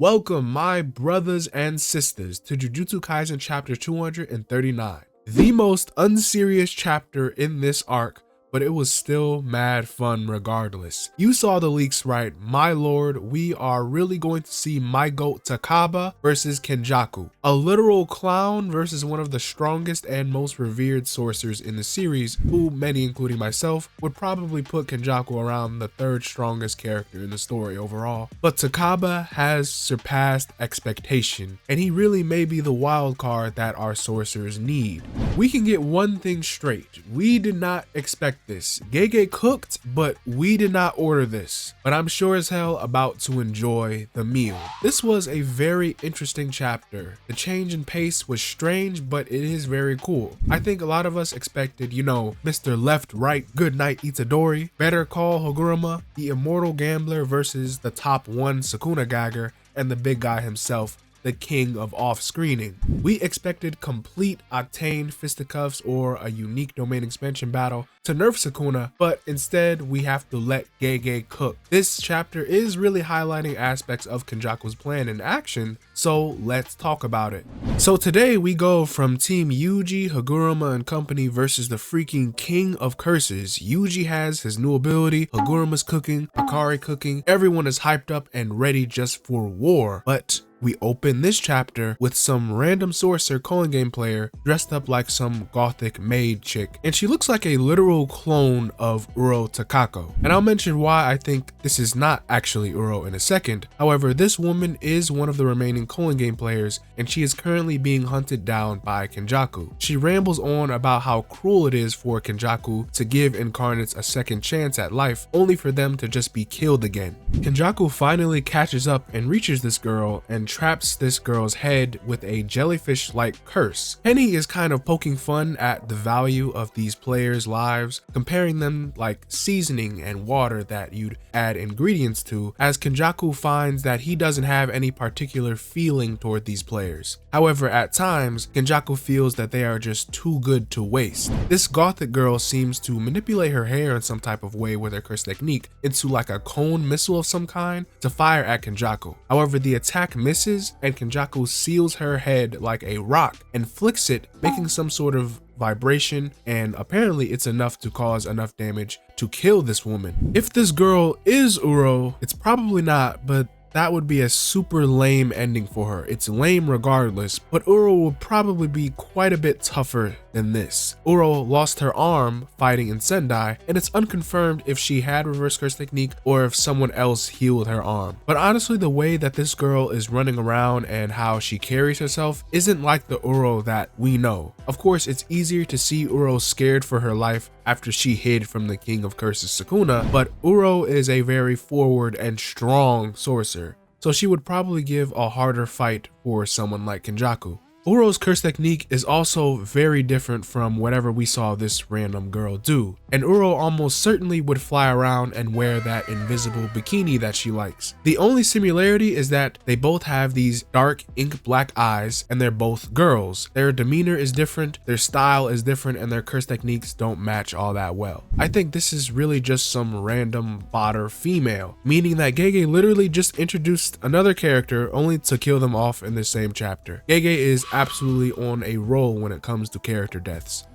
Welcome, my brothers and sisters, to Jujutsu Kaisen chapter 239. The most unserious chapter in this arc, but it was still mad fun regardless. You saw the leaks right, my lord. We are really going to see my goat TAKABA versus Kenjaku, a literal clown versus one of the strongest and most revered sorcerers in the series, who many, including myself, would probably put Kenjaku around the third strongest character in the story overall. But TAKABA has surpassed expectation, and he really may be the wild card that our sorcerers need. We can get one thing straight: we did not expect this. Gege cooked, but we did not order this. But I'm sure as hell about to enjoy the meal. This was a very interesting chapter. The change in pace was strange, but it is very cool. I think a lot of us expected, Mr. Left, Right, Good Night Itadori, Better Call Haguruma, the immortal gambler versus the top one Sukuna gagger, and the big guy himself, the king of off-screening. We expected complete octane fisticuffs or a unique domain expansion battle to nerf Sukuna, but instead we have to let Gege cook. This chapter is really highlighting aspects of Kenjaku's plan in action, so let's talk about it. So today we go from Team Yuji, Haguruma and company versus the freaking king of curses. Yuji has his new ability, Haguruma's cooking, Akari cooking, everyone is hyped up and ready just for war, but we open this chapter with some random sorcerer calling game player dressed up like some gothic maid chick, and she looks like a literal clone of Uro Takako. And I'll mention why I think this is not actually Uro in a second. However, this woman is one of the remaining calling game players, and she is currently being hunted down by Kenjaku. She rambles on about how cruel it is for Kenjaku to give incarnates a second chance at life, only for them to just be killed again. Kenjaku finally catches up and reaches this girl and traps this girl's head with a jellyfish-like curse. Penny is kind of poking fun at the value of these players' lives, comparing them like seasoning and water that you'd add ingredients to, as Kenjaku finds that he doesn't have any particular feeling toward these players. However, at times, Kenjaku feels that they are just too good to waste. This gothic girl seems to manipulate her hair in some type of way with her curse technique into like a cone missile of some kind to fire at Kenjaku. However, the attack misses, and Kenjaku seals her head like a rock and flicks it, making some sort of vibration, and apparently it's enough to cause enough damage to kill this woman. If this girl is Uro, it's probably not, but that would be a super lame ending for her. It's lame regardless, but Uro would probably be quite a bit tougher than this. Uro lost her arm fighting in Sendai, and it's unconfirmed if she had reverse curse technique or if someone else healed her arm. But honestly, the way that this girl is running around and how she carries herself isn't like the Uro that we know. Of course, it's easier to see Uro scared for her life after she hid from the king of curses Sukuna, but Uro is a very forward and strong sorcerer, so she would probably give a harder fight for someone like Kenjaku. Uro's curse technique is also very different from whatever we saw this random girl do, and Uro almost certainly would fly around and wear that invisible bikini that she likes. The only similarity is that they both have these dark ink black eyes, and they're both girls. Their demeanor is different, their style is different, and their curse techniques don't match all that well. I think this is really just some random fodder female, meaning that Gege literally just introduced another character only to kill them off in the same chapter. Gege is absolutely on a roll when it comes to character deaths.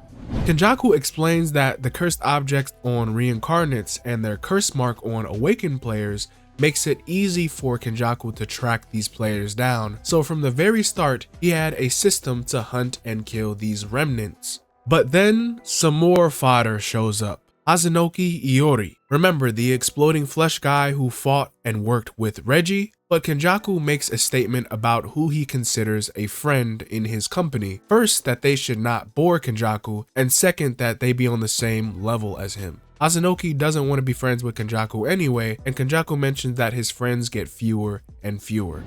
Kenjaku explains that the cursed objects on reincarnates and their curse mark on awakened players makes it easy for Kenjaku to track these players down. So from the very start, he had a system to hunt and kill these remnants. But then some more fodder shows up. Hazunoki Iori. Remember, the exploding flesh guy who fought and worked with Reggie? But Kenjaku makes a statement about who he considers a friend in his company. First, that they should not bore Kenjaku, and second, that they be on the same level as him. Hazunoki doesn't want to be friends with Kenjaku anyway, and Kenjaku mentions that his friends get fewer and fewer.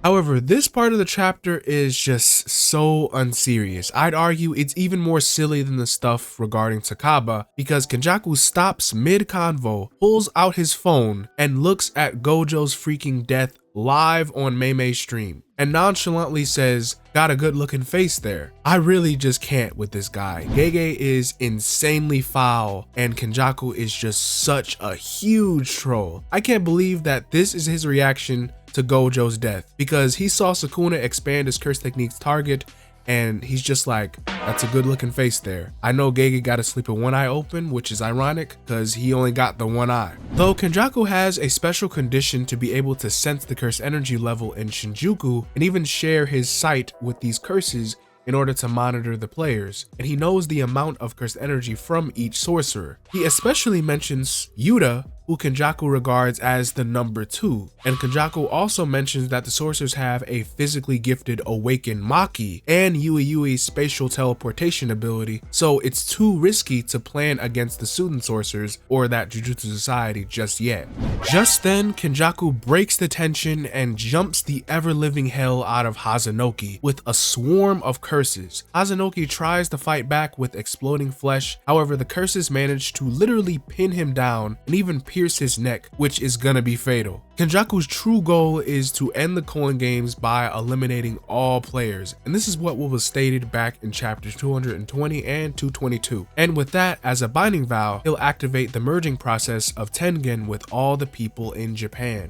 However, this part of the chapter is just so unserious. I'd argue it's even more silly than the stuff regarding TAKABA, because Kenjaku stops mid-convo, pulls out his phone, and looks at Gojo's freaking death live on Mei's stream, and nonchalantly says, "Got a good looking face there." I really just can't with this guy. Gege is insanely foul, and Kenjaku is just such a huge troll. I can't believe that this is his reaction to Gojo's death because he saw Sukuna expand his curse technique's target, and he's just like, that's a good looking face there. I know Gege got to sleep with one eye open, which is ironic because he only got the one eye. Though Kenjaku has a special condition to be able to sense the curse energy level in Shinjuku and even share his sight with these curses in order to monitor the players, and he knows the amount of cursed energy from each sorcerer. He especially mentions Yuta, who Kenjaku regards as the number 2, and Kenjaku also mentions that the sorcerers have a physically gifted awakened Maki and Yui's spatial teleportation ability, so it's too risky to plan against the student sorcerers or that Jujutsu Society just yet. Just then, Kenjaku breaks the tension and jumps the ever-living hell out of Hazanoki with a swarm of curses. Hazanoki tries to fight back with exploding flesh, however the curses manage to literally pin him down and even pierce his neck, which is gonna be fatal. Kenjaku's true goal is to end the Coin Games by eliminating all players, and this is what was stated back in chapters 220 and 222. And with that as a binding vow, he'll activate the merging process of Tengen with all the people in Japan.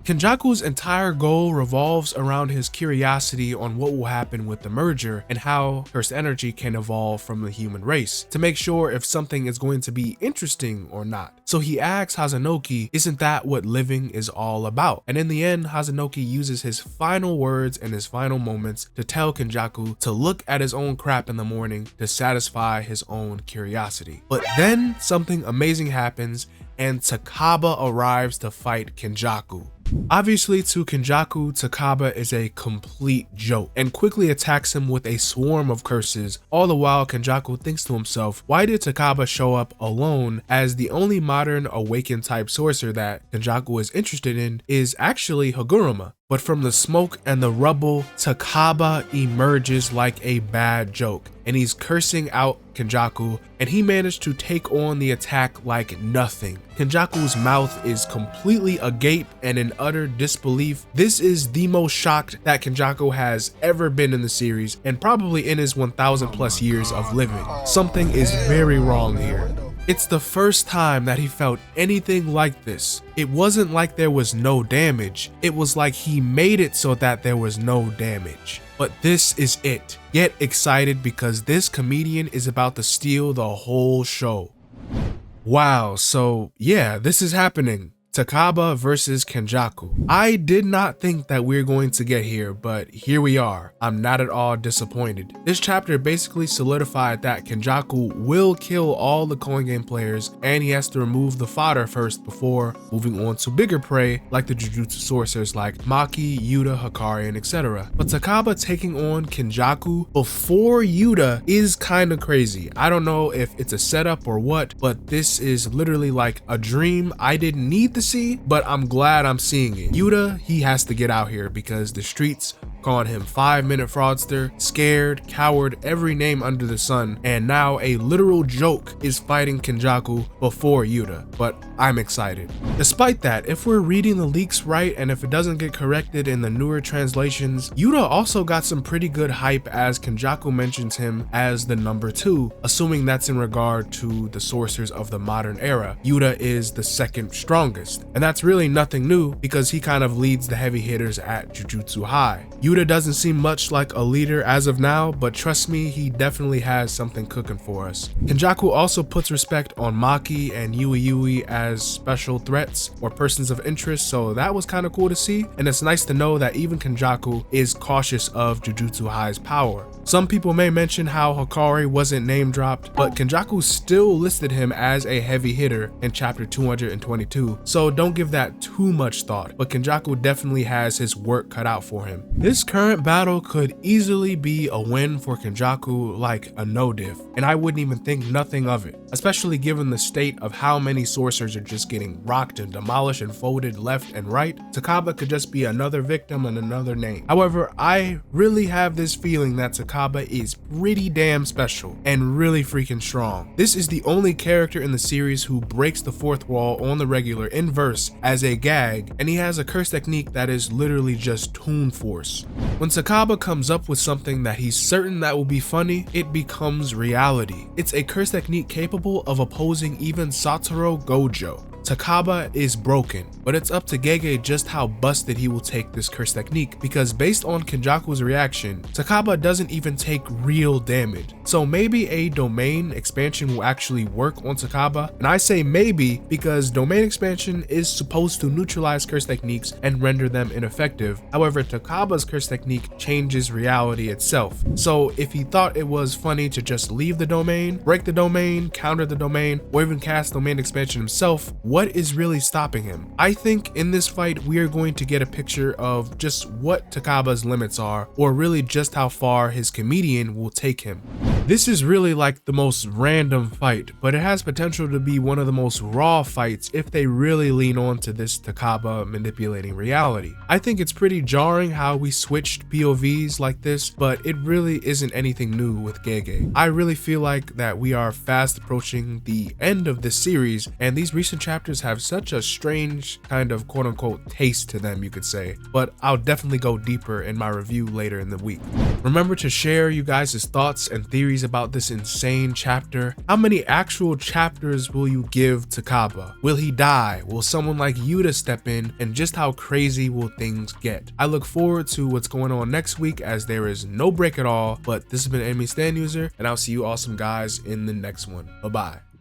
Kenjaku's entire goal revolves around his curiosity on what will happen with the merger and how cursed energy can evolve from the human race, to make sure if something is going to be interesting or not. So he asks Hazanoki, isn't that what living is all about? And in the end, Hazanoki uses his final words and his final moments to tell Kenjaku to look at his own crap in the morning to satisfy his own curiosity. But then something amazing happens and TAKABA arrives to fight Kenjaku. Obviously, to Kenjaku, TAKABA is a complete joke and quickly attacks him with a swarm of curses. All the while, Kenjaku thinks to himself, why did TAKABA show up alone, as the only modern awakened type sorcerer that Kenjaku is interested in is actually Haguruma. But from the smoke and the rubble, TAKABA emerges like a bad joke, and he's cursing out Kenjaku, and he managed to take on the attack like nothing. Kenjaku's mouth is completely agape and in utter disbelief. This is the most shocked that Kenjaku has ever been in the series, and probably in his 1,000 plus years of living. Something is very wrong here. It's the first time that he felt anything like this. It wasn't like there was no damage. It was like he made it so that there was no damage. But this is it. Get excited because this comedian is about to steal the whole show. Wow, so yeah, this is happening. TAKABA versus Kenjaku. I did not think that we're going to get here, but here we are. I'm not at all disappointed. This chapter basically solidified that Kenjaku will kill all the coin game players, and he has to remove the fodder first before moving on to bigger prey like the Jujutsu sorcerers like Maki, Yuta, Hikari, and etc. But TAKABA taking on Kenjaku before Yuta is kinda crazy. I don't know if it's a setup or what, but this is literally like a dream I didn't need to see, but I'm glad I'm seeing it. Yuta, he has to get out here because the streets calling him 5-minute fraudster, scared, coward, every name under the sun, and now a literal joke is fighting Kenjaku before Yuta, but I'm excited. Despite that, if we're reading the leaks right and if it doesn't get corrected in the newer translations, Yuta also got some pretty good hype as Kenjaku mentions him as the number 2, assuming that's in regard to the sorcerers of the modern era. Yuta is the second strongest, and that's really nothing new because he kind of leads the heavy hitters at Jujutsu High. Yuta doesn't seem much like a leader as of now, but trust me, he definitely has something cooking for us. Kenjaku also puts respect on Maki and Yui as special threats or persons of interest, so that was kind of cool to see, and it's nice to know that even Kenjaku is cautious of Jujutsu High's power. Some people may mention how Hikari wasn't name dropped, but Kenjaku still listed him as a heavy hitter in chapter 222, so don't give that too much thought, but Kenjaku definitely has his work cut out for him. This current battle could easily be a win for Kenjaku, like a no diff, and I wouldn't even think nothing of it, especially given the state of how many sorcerers are just getting rocked and demolished and folded left and right. TAKABA could just be another victim and another name. However, I really have this feeling that TAKABA is pretty damn special and really freaking strong. This is the only character in the series who breaks the fourth wall on the regular in verse as a gag, and he has a curse technique that is literally just toon force. When TAKABA comes up with something that he's certain that will be funny, it becomes reality. It's a curse technique capable of opposing even Satoru Gojo. TAKABA is broken, but it's up to Gege just how busted he will take this curse technique, because based on Kenjaku's reaction, TAKABA doesn't even take real damage. So maybe a domain expansion will actually work on TAKABA, and I say maybe because domain expansion is supposed to neutralize curse techniques and render them ineffective. However, TAKABA's curse technique changes reality itself. So if he thought it was funny to just leave the domain, break the domain, counter the domain, or even cast domain expansion himself, what is really stopping him? I think in this fight we are going to get a picture of just what TAKABA's limits are, or really just how far his comedian will take him. This is really like the most random fight, but it has potential to be one of the most raw fights if they really lean on to this TAKABA manipulating reality. I think it's pretty jarring how we switched POVs like this, but it really isn't anything new with Gege. I really feel like that we are fast approaching the end of this series, and these recent chapters have such a strange kind of quote-unquote taste to them, you could say, but I'll definitely go deeper in my review later in the week. Remember to share you guys' thoughts and theories about this insane chapter. How many actual chapters will you give TAKABA? Will he die? Will someone like Yuta step in? And just how crazy will things get? I look forward to what's going on next week, as there is no break at all. But this has been Anime Stand User, and I'll see you awesome guys in the next one. Bye bye.